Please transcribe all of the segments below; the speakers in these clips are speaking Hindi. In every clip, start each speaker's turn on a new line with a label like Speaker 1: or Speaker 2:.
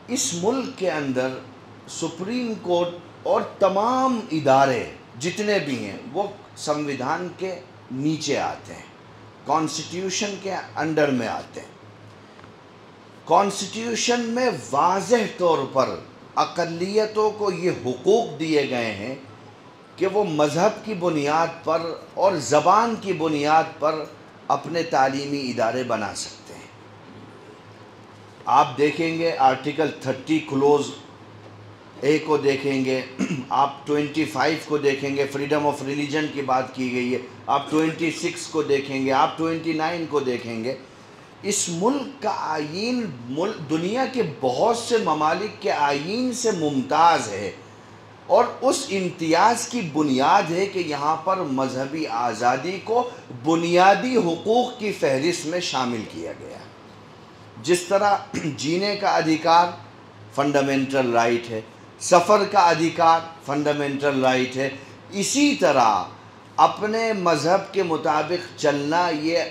Speaker 1: इस मुल्क के अंदर सुप्रीम कोर्ट और तमाम इदारे जितने भी हैं वो संविधान के नीचे आते हैं, कॉन्स्टिट्यूशन के अंडर में आते हैं। कॉन्स्टिट्यूशन में वाज़ेह तौर पर अक़लियतों को ये हुकूक दिए गए हैं कि वो मज़हब की बुनियाद पर और ज़बान की बुनियाद पर अपने तालीमी इदारे बना सकते हैं। आप देखेंगे आर्टिकल 30 क्लोज़ ए को देखेंगे, आप 25 को देखेंगे, फ्रीडम ऑफ रिलीजन की बात की गई है, आप 26 को देखेंगे, आप 29 को देखेंगे। इस मुल्क का आईन दुनिया के बहुत से ममालिक के आईन से मुमताज़ है और उस इम्तियाज़ की बुनियाद है कि यहाँ पर मजहबी आज़ादी को बुनियादी हुकूक़ की फहरिस्त में शामिल किया गया। जिस तरह जीने का अधिकार फंडामेंटल राइट है, सफ़र का अधिकार फंडामेंटल राइट है, इसी तरह अपने मज़हब के मुताबिक चलना ये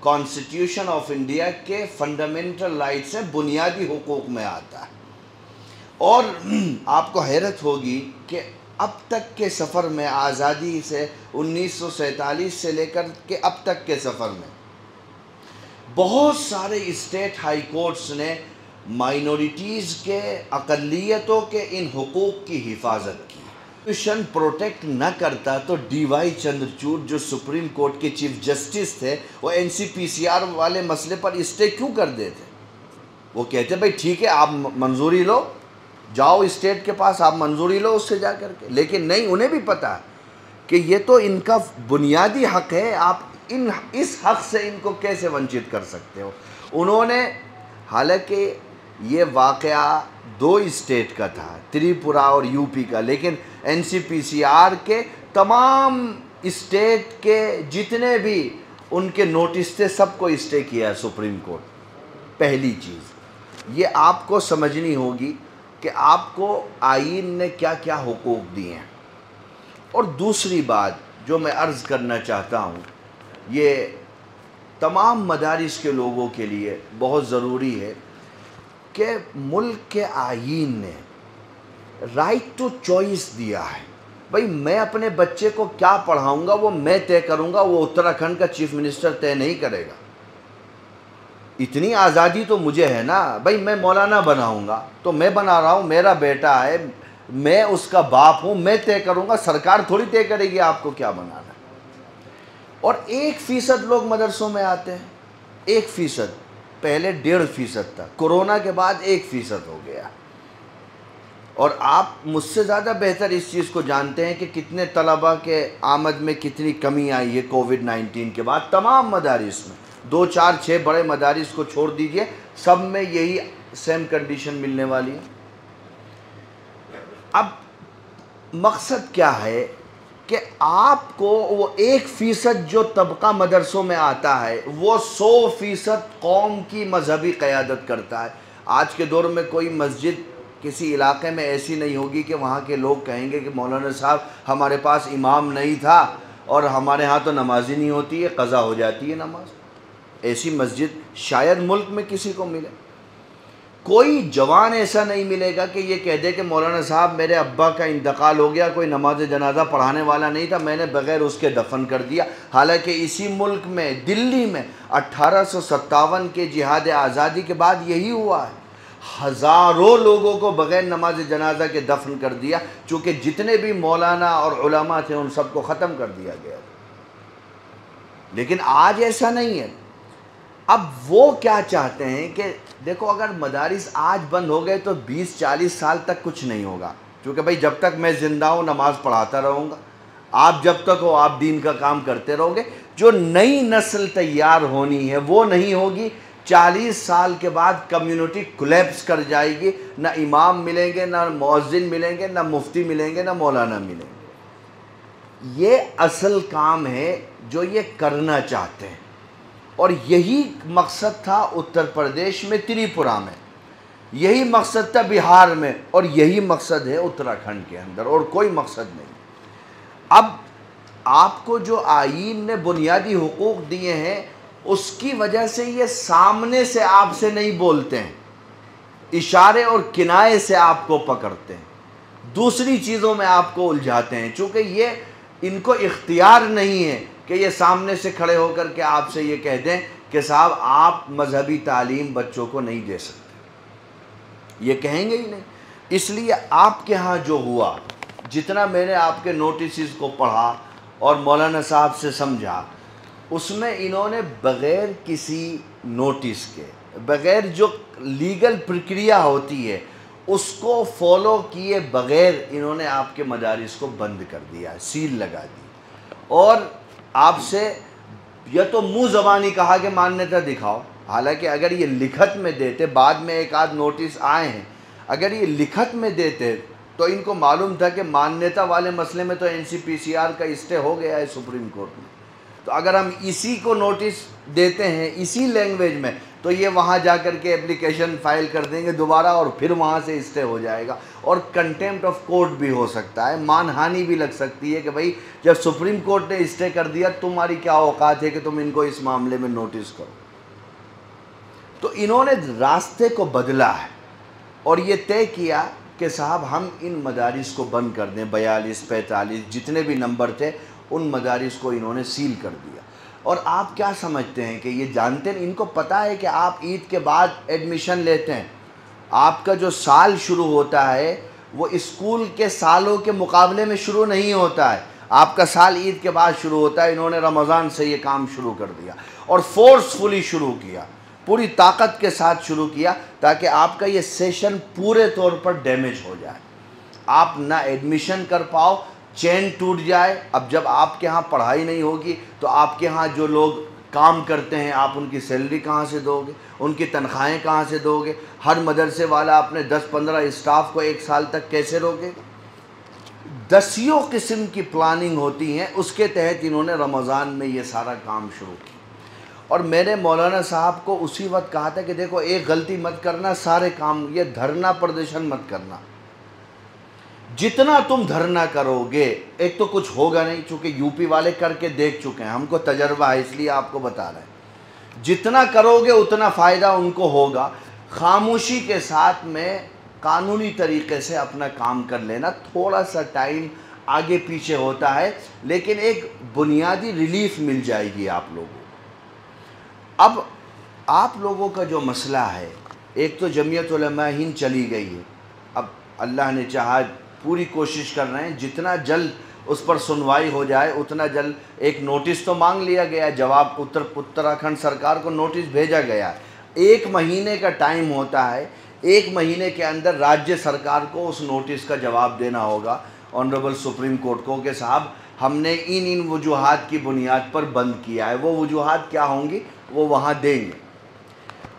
Speaker 1: कॉन्स्टिट्यूशन ऑफ इंडिया के फंडामेंटल राइट से बुनियादी हुकूक़ में आता है। और आपको हैरत होगी कि अब तक के सफ़र में, आज़ादी से 1947 से लेकर के अब तक के सफ़र में, बहुत सारे स्टेट हाई कोर्ट्स ने माइनॉरिटीज़ के, अक़लियतों के इन हुकूक़ की हिफाजत की। कॉन्स्टिट्यूशन प्रोटेक्ट न करता तो डी.वाई. चंद्रचूड़ जो सुप्रीम कोर्ट के चीफ जस्टिस थे वो NCPCR वाले मसले पर स्टे क्यों कर देते? वो कहते भाई ठीक है, आप मंजूरी लो, जाओ स्टेट के पास, आप मंजूरी लो उससे जा कर के। लेकिन नहीं, उन्हें भी पता है कि ये तो इनका बुनियादी हक़ है, आप इस हक़ से इनको कैसे वंचित कर सकते हो। उन्होंने, हालांकि ये वाक़या 2 स्टेट का था, त्रिपुरा और यूपी का, लेकिन NCPCR के तमाम स्टेट के जितने भी उनके नोटिस थे सबको स्टे किया है सुप्रीम कोर्ट। पहली चीज़ ये आपको समझनी होगी कि आपको आईन ने क्या क्या हुकूक दिए हैं। और दूसरी बात जो मैं अर्ज़ करना चाहता हूँ, ये तमाम मदारिस के लोगों के लिए बहुत ज़रूरी है कि मुल्क के आईन ने राइट टू चॉइस दिया है। भाई मैं अपने बच्चे को क्या पढ़ाऊँगा वो मैं तय करूँगा, वो उत्तराखंड का चीफ मिनिस्टर तय नहीं करेगा। इतनी आज़ादी तो मुझे है ना भाई, मैं मौलाना बनाऊँगा तो मैं बना रहा हूँ, मेरा बेटा है, मैं उसका बाप हूँ, मैं तय करूँगा, सरकार थोड़ी तय करेगी आपको क्या बनाना है। और 1% लोग मदरसों में आते हैं, 1%, पहले 1.5% था, कोरोना के बाद 1% हो गया। और आप मुझसे ज़्यादा बेहतर इस चीज़ को जानते हैं कि कितने तलबा के आमद में कितनी कमी आई है कोविड-19 के बाद। तमाम मदारिस में 2, 4, 6 बड़े मदारिस को छोड़ दीजिए, सब में यही सेम कंडीशन मिलने वाली है। अब मकसद क्या है कि आपको वो 1% जो तबका मदरसों में आता है वो 100% कौम की मजहबी क़यादत करता है। आज के दौर में कोई मस्जिद किसी इलाके में ऐसी नहीं होगी कि वहाँ के लोग कहेंगे कि मौलाना साहब हमारे पास इमाम नहीं था और हमारे यहाँ तो नमाज ही नहीं होती है, क़ज़ा हो जाती है नमाज। ऐसी मस्जिद शायद मुल्क में किसी को मिले। कोई जवान ऐसा नहीं मिलेगा कि ये कह दे कि मौलाना साहब मेरे अब्बा का इंतकाल हो गया, कोई नमाज जनाजा पढ़ाने वाला नहीं था, मैंने बग़ैर उसके दफन कर दिया। हालांकि इसी मुल्क में, दिल्ली में 1857 के जिहाद आज़ादी के बाद यही हुआ है। हज़ारों लोगों को बग़ैर नमाज जनाजा के दफन कर दिया, चूँकि जितने भी मौलाना और उलमा थे उन सबको ख़त्म कर दिया गया। लेकिन आज ऐसा नहीं है। अब वो क्या चाहते हैं कि देखो, अगर मदारिस आज बंद हो गए तो 20-40 साल तक कुछ नहीं होगा, क्योंकि भाई जब तक मैं ज़िंदा हूँ नमाज़ पढ़ाता रहूँगा, आप जब तक हो आप दीन का काम करते रहोगे। जो नई नस्ल तैयार होनी है वो नहीं होगी। 40 साल के बाद कम्युनिटी कोलैप्स कर जाएगी, ना इमाम मिलेंगे, ना मुअज्जिन मिलेंगे, ना मुफ्ती मिलेंगे, ना मौलाना मिलेंगे। ये असल काम है जो ये करना चाहते हैं। और यही मकसद था उत्तर प्रदेश में, त्रिपुरा में, यही मकसद था बिहार में, और यही मकसद है उत्तराखंड के अंदर, और कोई मकसद नहीं। अब आपको जो आईन ने बुनियादी हुकूक दिए हैं उसकी वजह से ये सामने से आपसे नहीं बोलते हैं, इशारे और किनाए से आपको पकड़ते हैं, दूसरी चीज़ों में आपको उलझाते हैं, चूँकि ये इनको इख्तियार नहीं है कि ये सामने से खड़े होकर के आपसे ये कह दें कि साहब आप मजहबी तालीम बच्चों को नहीं दे सकते, ये कहेंगे ही नहीं। इसलिए आपके यहाँ जो हुआ, जितना मैंने आपके नोटिस को पढ़ा और मौलाना साहब से समझा, उसमें इन्होंने बग़ैर किसी नोटिस के, बग़ैर जो लीगल प्रक्रिया होती है उसको फॉलो किए बग़ैर इन्होंने आपके मदारिस को बंद कर दिया, सील लगा दी। और आपसे या तो मुँह ज़बानी कहा कि मान्यता दिखाओ, हालांकि अगर ये लिखत में देते, बाद में एक आध नोटिस आए हैं, अगर ये लिखत में देते तो इनको मालूम था कि मान्यता वाले मसले में तो NCPCR का स्टे हो गया है सुप्रीम कोर्ट में, तो अगर हम इसी को नोटिस देते हैं इसी लैंग्वेज में तो ये वहाँ जा कर के एप्लीकेशन फाइल कर देंगे दोबारा और फिर वहाँ से स्टे हो जाएगा और कंटेम्प्ट ऑफ कोर्ट भी हो सकता है, मानहानि भी लग सकती है कि भाई जब सुप्रीम कोर्ट ने स्टे कर दिया तुम्हारी क्या औकात है कि तुम इनको इस मामले में नोटिस करो। तो इन्होंने रास्ते को बदला है और ये तय किया कि साहब हम इन मदारिस को बंद कर दें, 42, 45 जितने भी नंबर थे उन मदारिस को इन्होंने सील कर दिया। और आप क्या समझते हैं कि ये जानते हैं, इनको पता है कि आप ईद के बाद एडमिशन लेते हैं, आपका जो साल शुरू होता है वो स्कूल के सालों के मुकाबले में शुरू नहीं होता है, आपका साल ईद के बाद शुरू होता है। इन्होंने रमज़ान से ये काम शुरू कर दिया और फोर्सफुली शुरू किया, पूरी ताकत के साथ शुरू किया ताकि आपका ये सेशन पूरे तौर पर डैमेज हो जाए, आप ना एडमिशन कर पाओ, चेन टूट जाए। अब जब आपके यहाँ पढ़ाई नहीं होगी तो आपके यहाँ जो लोग काम करते हैं आप उनकी सैलरी कहाँ से दोगे, उनकी तनख्वाहें कहाँ से दोगे, हर मदरसे वाला अपने 10-15 स्टाफ को एक साल तक कैसे रोकेगा। दसियों किस्म की प्लानिंग होती हैं, उसके तहत इन्होंने रमज़ान में ये सारा काम शुरू किया। और मैंने मौलाना साहब को उसी वक्त कहा था कि देखो एक गलती मत करना, सारे काम ये धरना प्रदर्शन मत करना, जितना तुम धरना करोगे एक तो कुछ होगा नहीं, चूँकि यूपी वाले करके देख चुके हैं, हमको तजर्बा है इसलिए आपको बता रहे हैं, जितना करोगे उतना फ़ायदा उनको होगा। खामोशी के साथ में कानूनी तरीके से अपना काम कर लेना, थोड़ा सा टाइम आगे पीछे होता है लेकिन एक बुनियादी रिलीफ मिल जाएगी आप लोगों को। अब आप लोगों का जो मसला है, एक तो जमीयत उलमा हिंद चली गई है, अब अल्लाह ने चाहा पूरी कोशिश कर रहे हैं जितना जल्द उस पर सुनवाई हो जाए उतना जल्द। एक नोटिस तो मांग लिया गया, जवाब उत्तराखंड सरकार को नोटिस भेजा गया, 1 महीने का टाइम होता है, 1 महीने के अंदर राज्य सरकार को उस नोटिस का जवाब देना होगा ऑनरेबल सुप्रीम कोर्ट को कि साहब हमने इन वजूहात की बुनियाद पर बंद किया है। वो वजूहात क्या होंगी वो वहाँ देंगे।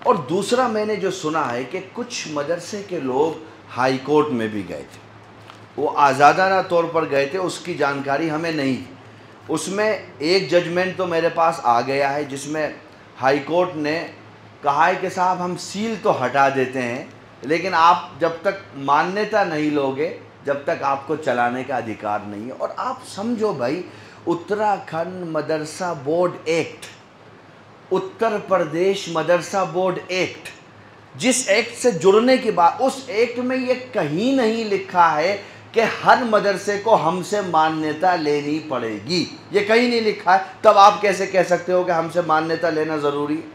Speaker 1: और दूसरा मैंने जो सुना है कि कुछ मदरसे के लोग हाई कोर्ट में भी गए थे, वो आज़ादाना तौर पर गए थे, उसकी जानकारी हमें नहीं। उसमें एक जजमेंट तो मेरे पास आ गया है जिसमें हाई कोर्ट ने कहा है कि साहब हम सील तो हटा देते हैं लेकिन आप जब तक मान्यता नहीं लोगे जब तक आपको चलाने का अधिकार नहीं है। और आप समझो भाई, उत्तराखंड मदरसा बोर्ड एक्ट, उत्तर प्रदेश मदरसा बोर्ड एक्ट, जिस एक्ट से जुड़ने की बात, उस एक्ट में ये कहीं नहीं लिखा है कि हर मदरसे को हमसे मान्यता लेनी पड़ेगी, ये कहीं नहीं लिखा है। तब आप कैसे कह सकते हो कि हमसे मान्यता लेना ज़रूरी है?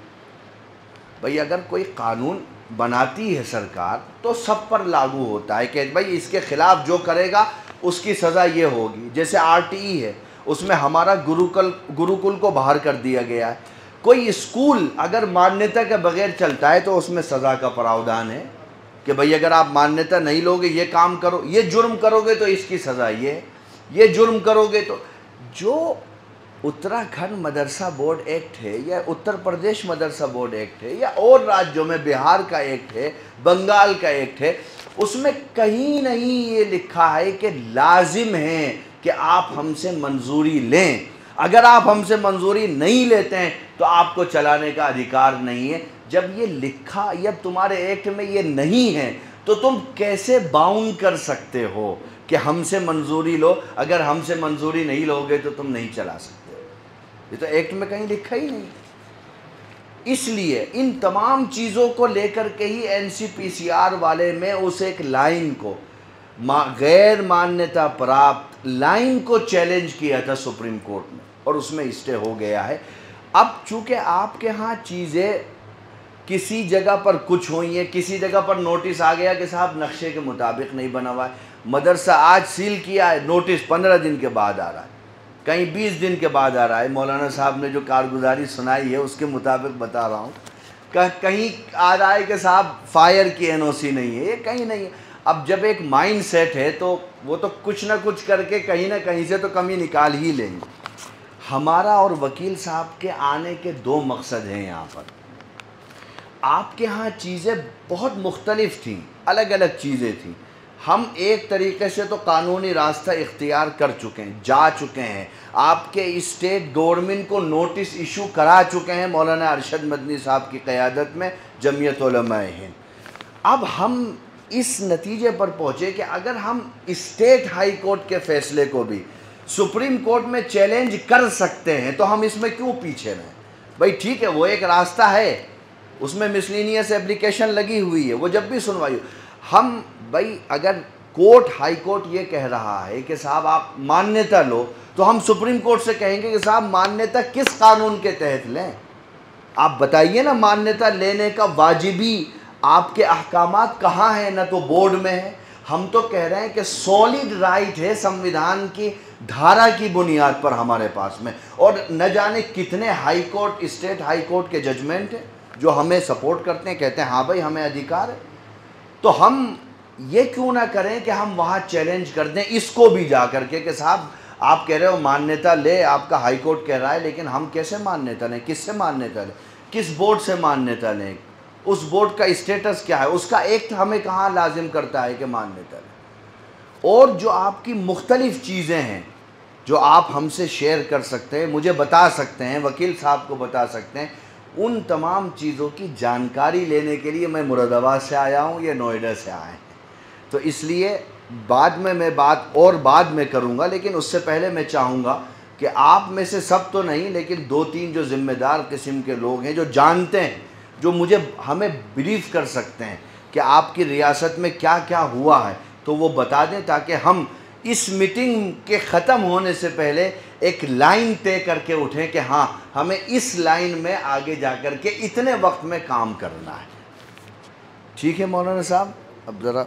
Speaker 1: भाई अगर कोई कानून बनाती है सरकार तो सब पर लागू होता है कि भाई इसके ख़िलाफ़ जो करेगा उसकी सज़ा ये होगी। जैसे RTE है, उसमें हमारा गुरुकुल को बाहर कर दिया गया है। कोई स्कूल अगर मान्यता के बगैर चलता है तो उसमें सज़ा का प्रावधान है कि भाई अगर आप मान्यता नहीं लोगे ये काम करो, ये जुर्म करोगे तो इसकी सज़ा ये जुर्म करोगे तो। जो उत्तराखंड मदरसा बोर्ड एक्ट है या उत्तर प्रदेश मदरसा बोर्ड एक्ट है या और राज्यों में बिहार का एक्ट है, बंगाल का एक्ट है, उसमें कहीं नहीं ये लिखा है कि लाजिम है कि आप हमसे मंजूरी लें। अगर आप हमसे मंजूरी नहीं लेते हैं तो आपको चलाने का अधिकार नहीं है। जब ये लिखा या तुम्हारे एक्ट में ये नहीं है तो तुम कैसे बाउंड कर सकते हो कि हमसे मंजूरी लो? अगर हमसे मंजूरी नहीं लोगे तो तुम नहीं चला सकते। ये तो एक्ट में कहीं लिखा ही नहीं। इसलिए इन तमाम चीज़ों को लेकर के ही NCPCR वाले में उस एक लाइन को गैर मान्यता प्राप्त लाइन को चैलेंज किया था सुप्रीम कोर्ट में, और उसमें स्टे हो गया है। अब चूँकि आपके यहाँ चीज़ें किसी जगह पर कुछ हुई है, किसी जगह पर नोटिस आ गया कि साहब नक्शे के मुताबिक नहीं बना हुआ है, मदरसा आज सील किया है, नोटिस 15 दिन के बाद आ रहा है, कहीं 20 दिन के बाद आ रहा है। मौलाना साहब ने जो कारगुजारी सुनाई है उसके मुताबिक बता रहा हूँ, कहीं आ रहा है कि साहब फायर की NOC नहीं है, ये कहीं नहीं है। अब जब एक माइंड सेट है तो वो तो कुछ ना कुछ करके कहीं ना कहीं से तो कमी निकाल ही लेंगे। हमारा और वकील साहब के आने के 2 मकसद हैं यहाँ पर। आपके यहाँ चीज़ें बहुत मुख्तलिफ थीं, अलग अलग चीज़ें थीं। हम एक तरीके से तो कानूनी रास्ता इख्तियार कर चुके हैं, जा चुके हैं, आपके स्टेट गवर्नमेंट को नोटिस इशू करा चुके हैं मौलाना अरशद मदनी साहब की क़यादत में जमीयत उलमाए हिंद। अब हम इस नतीजे पर पहुँचे कि अगर हम स्टेट हाई कोर्ट के फ़ैसले को भी सुप्रीम कोर्ट में चैलेंज कर सकते हैं तो हम इसमें क्यों पीछे रहें। भाई ठीक है, वो एक रास्ता है, उसमें मिसलिनियस एप्लीकेशन लगी हुई है, वो जब भी सुनवाई हो। हम भाई अगर कोर्ट हाई कोर्ट ये कह रहा है कि साहब आप मान्यता लो, तो हम सुप्रीम कोर्ट से कहेंगे कि साहब मान्यता किस कानून के तहत लें, आप बताइए ना। मान्यता लेने का वाजिबी आपके अहकामात कहाँ हैं, ना तो बोर्ड में है। हम तो कह रहे हैं कि सॉलिड राइट है संविधान की धारा की बुनियाद पर हमारे पास में, और न जाने कितने high court, state high court के जजमेंट हैं जो हमें सपोर्ट करते हैं, कहते हैं हाँ भाई हमें अधिकार है। तो हम ये क्यों ना करें कि हम वहाँ चैलेंज कर दें इसको भी जा कर के कि साहब आप कह रहे हो मान्यता ले, आपका हाई कोर्ट कह रहा है, लेकिन हम कैसे मान्यता लें, किससे मान्यता लें, किस बोर्ड से मान्यता लें, उस बोर्ड का स्टेटस क्या है, उसका एक्ट हमें कहाँ लाजिम करता है कि मान्यता लें। और जो आपकी मुख्तलिफ़ चीज़ें हैं जो आप हमसे शेयर कर सकते हैं, मुझे बता सकते हैं, वकील साहब को बता सकते हैं, उन तमाम चीज़ों की जानकारी लेने के लिए मैं मुरादाबाद से आया हूँ, ये नोएडा से आए हैं। तो इसलिए बाद में मैं बात और बाद में करूँगा, लेकिन उससे पहले मैं चाहूँगा कि आप में से सब तो नहीं, लेकिन 2-3 जो ज़िम्मेदार किस्म के लोग हैं जो जानते हैं, जो मुझे हमें ब्रीफ कर सकते हैं कि आपकी रियासत में क्या क्या हुआ है, तो वो बता दें, ताकि हम इस मीटिंग के ख़त्म होने से पहले एक लाइन तय करके उठें कि हाँ हमें इस लाइन में आगे जा कर के इतने वक्त में काम करना है। ठीक है मौलाना साहब, अब ज़रा